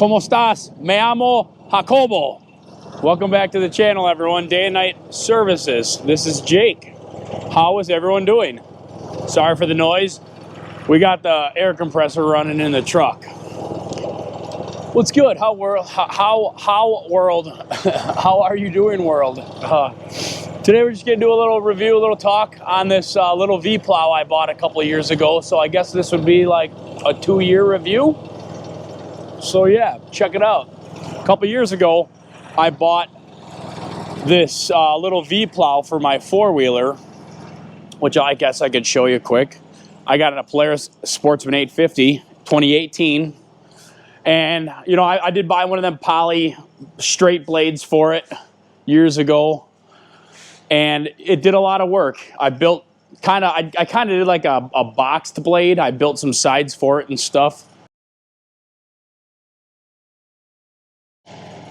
¿Cómo estás? Me llamo Jacobo. Welcome back to the channel, everyone. Day and night services. This is Jake. How is everyone doing? Sorry for the noise. We got the air compressor running in the truck. What's good? How world? How are you doing, world? Today we're just gonna do a little review, a little talk on this little V plow I bought a couple of years ago. So I guess this would be like a 2-year review. So yeah, check it out. A couple years ago, I bought this little V plow for my 4-wheeler, which I guess I could show you quick. I got a Polaris Sportsman 850, 2018. And, you know, I did buy one of them poly straight blades for it years ago. And it did a lot of work. I built I kind of did like a boxed blade. I built some sides for it and stuff.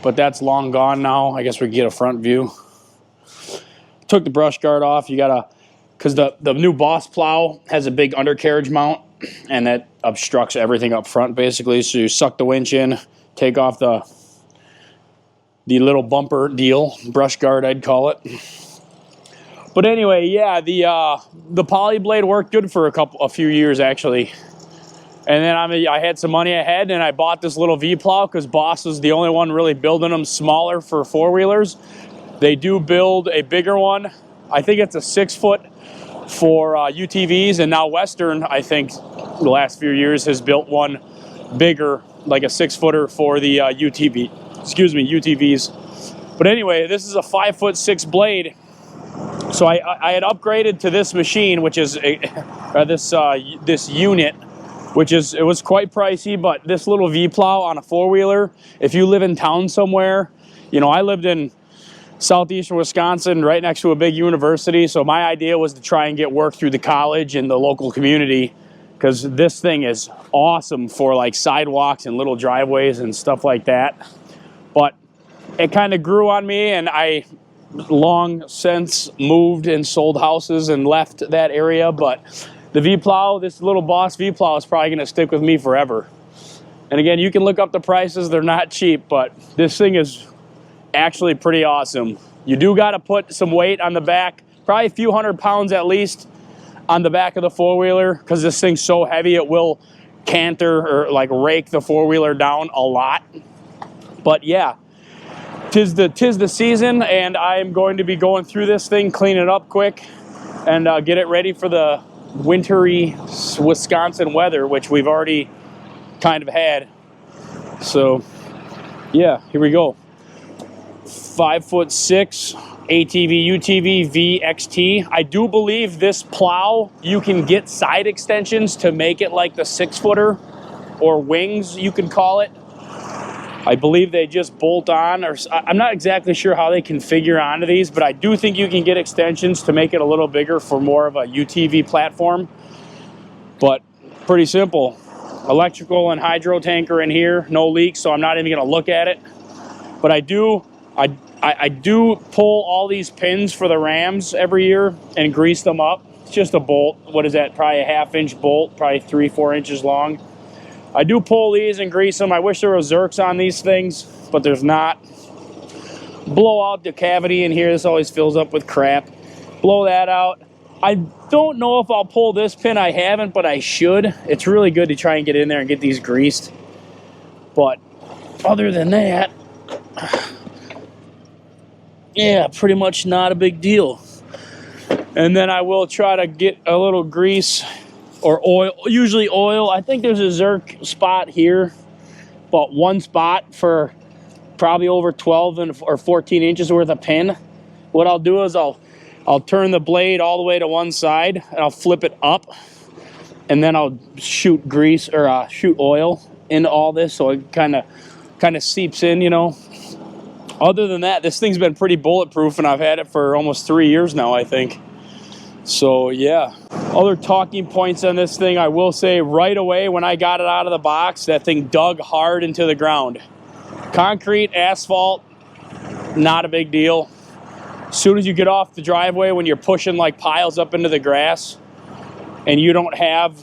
But that's long gone now. I guess we can get a front view. Took the brush guard off. You gotta, because the new Boss plow has a big undercarriage mount, and that obstructs everything up front basically. So you suck the winch in, take off the little bumper deal, brush guard I'd call it. But anyway, yeah, the poly blade worked good for a few years actually. And then I had some money ahead and I bought this little V plow because Boss is the only one really building them smaller for 4-wheelers. They do build a bigger one. I think it's a 6-foot for UTVs, and now Western, I think, the last few years has built one bigger, like a 6-footer for the UTVs. But anyway, this is a 5'6" blade. So I had upgraded to this machine, which is this unit. It was quite pricey, but this little V plow on a 4-wheeler, if you live in town somewhere, you know, I lived in southeastern Wisconsin, right next to a big university, so my idea was to try and get work through the college and the local community, because this thing is awesome for like sidewalks and little driveways and stuff like that. But it kind of grew on me, and I long since moved and sold houses and left that area, but the V plow, this little Boss V plow, is probably going to stick with me forever. And again, you can look up the prices. They're not cheap, but this thing is actually pretty awesome. You do got to put some weight on the back, probably a few hundred pounds at least on the back of the 4-wheeler, because this thing's so heavy it will canter or like rake the 4-wheeler down a lot. But yeah, tis the season, and I'm going to be going through this thing, clean it up quick, and get it ready for the wintry Wisconsin weather, which we've already kind of had. So yeah, here we go. 5'6" ATV UTV V XT. I do believe this plow, you can get side extensions to make it like the 6-footer, or wings you can call it. I believe they just bolt on, or I'm not exactly sure how they configure onto these, but I do think you can get extensions to make it a little bigger for more of a UTV platform. But pretty simple. Electrical and hydro tanker in here, no leaks, so I'm not even gonna look at it. But I do pull all these pins for the rams every year and grease them up. It's just a bolt. What is that? Probably a 1/2-inch bolt, probably 3-4 inches long. I do pull these and grease them. I wish there was Zerks on these things, but there's not. Blow out the cavity in here. This always fills up with crap. Blow that out. I don't know if I'll pull this pin. I haven't, but I should. It's really good to try and get in there and get these greased. But other than that, yeah, pretty much not a big deal. And then I will try to get a little grease or oil, usually oil. I think there's a Zerk spot here, but one spot for probably over 12 or 14 inches worth of pin. What I'll do is I'll turn the blade all the way to one side, and I'll flip it up, and then I'll shoot grease or shoot oil into all this, so it kind of seeps in, you know. Other than that, this thing's been pretty bulletproof, and I've had it for almost 3 years now, I think. So yeah. Other talking points on this thing, I will say right away when I got it out of the box, that thing dug hard into the ground. Concrete, asphalt, not a big deal. As soon as you get off the driveway, when you're pushing like piles up into the grass and you don't have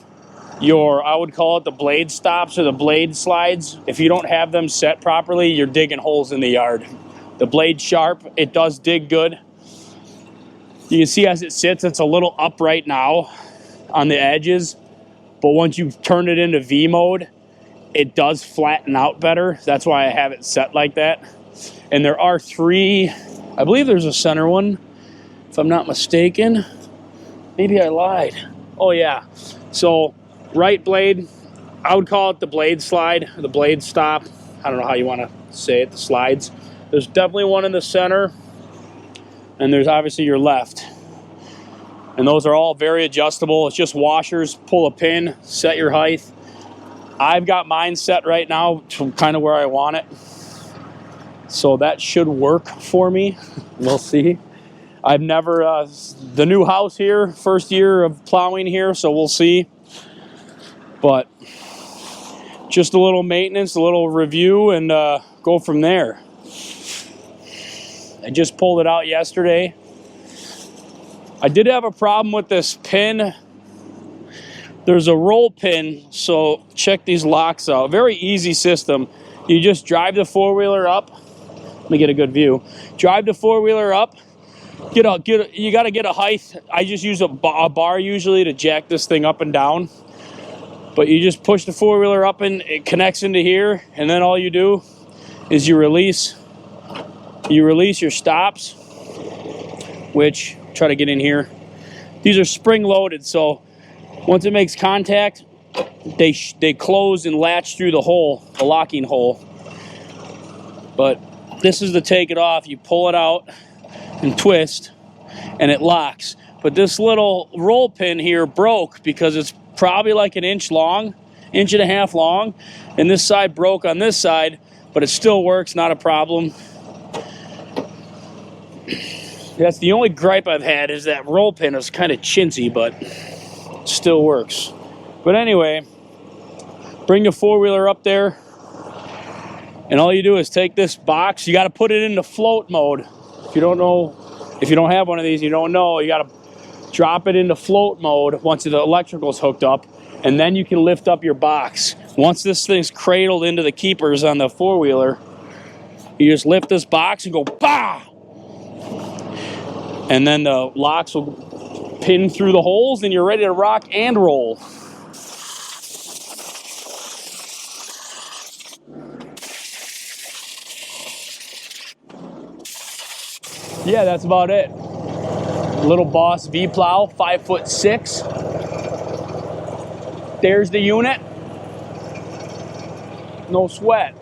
I would call it the blade stops or the blade slides. If you don't have them set properly, you're digging holes in the yard. The blade sharp, it does dig good. You can see as it sits, it's a little upright now on the edges, but once you turn it into V mode, it does flatten out better. That's why I have it set like that. And there are 3, I believe there's a center one, if I'm not mistaken. Maybe I lied. Oh yeah. So right blade, I would call it the blade slide, the blade stop. I don't know how you want to say it, the slides. There's definitely one in the center, and there's obviously your left. And those are all very adjustable. It's just washers, pull a pin, set your height. I've got mine set right now to kind of where I want it. So that should work for me. We'll see. I've never, the new house here, first year of plowing here, so we'll see. But just a little maintenance, a little review, and go from there. I just pulled it out yesterday. I did have a problem with this pin. There's a roll pin, so check these locks out. Very easy system. You just drive the four-wheeler up. Let me get a good view. Drive the four-wheeler up. You got to get a height. I just use a bar usually to jack this thing up and down. But you just push the four-wheeler up and it connects into here, and then all you do is you release your stops, which, try to get in here. These are spring-loaded, so once it makes contact, they close and latch through the hole, the locking hole. But this is to take it off. You pull it out and twist, and it locks. But this little roll pin here broke because it's probably like an inch long, inch and a half long, and this side broke on this side, but it still works, not a problem. That's the only gripe I've had, is that roll pin is kind of chintzy, but it still works. But anyway, bring the four-wheeler up there, and all you do is take this box. You got to put it into float mode. If you don't have one of these, you don't know, you got to drop it into float mode once the electrical's hooked up, and then you can lift up your box. Once this thing's cradled into the keepers on the four-wheeler, you just lift this box and go, bah! And then the locks will pin through the holes, and you're ready to rock and roll. Yeah, that's about it. Little Boss V Plow, 5'6". There's the unit. No sweat.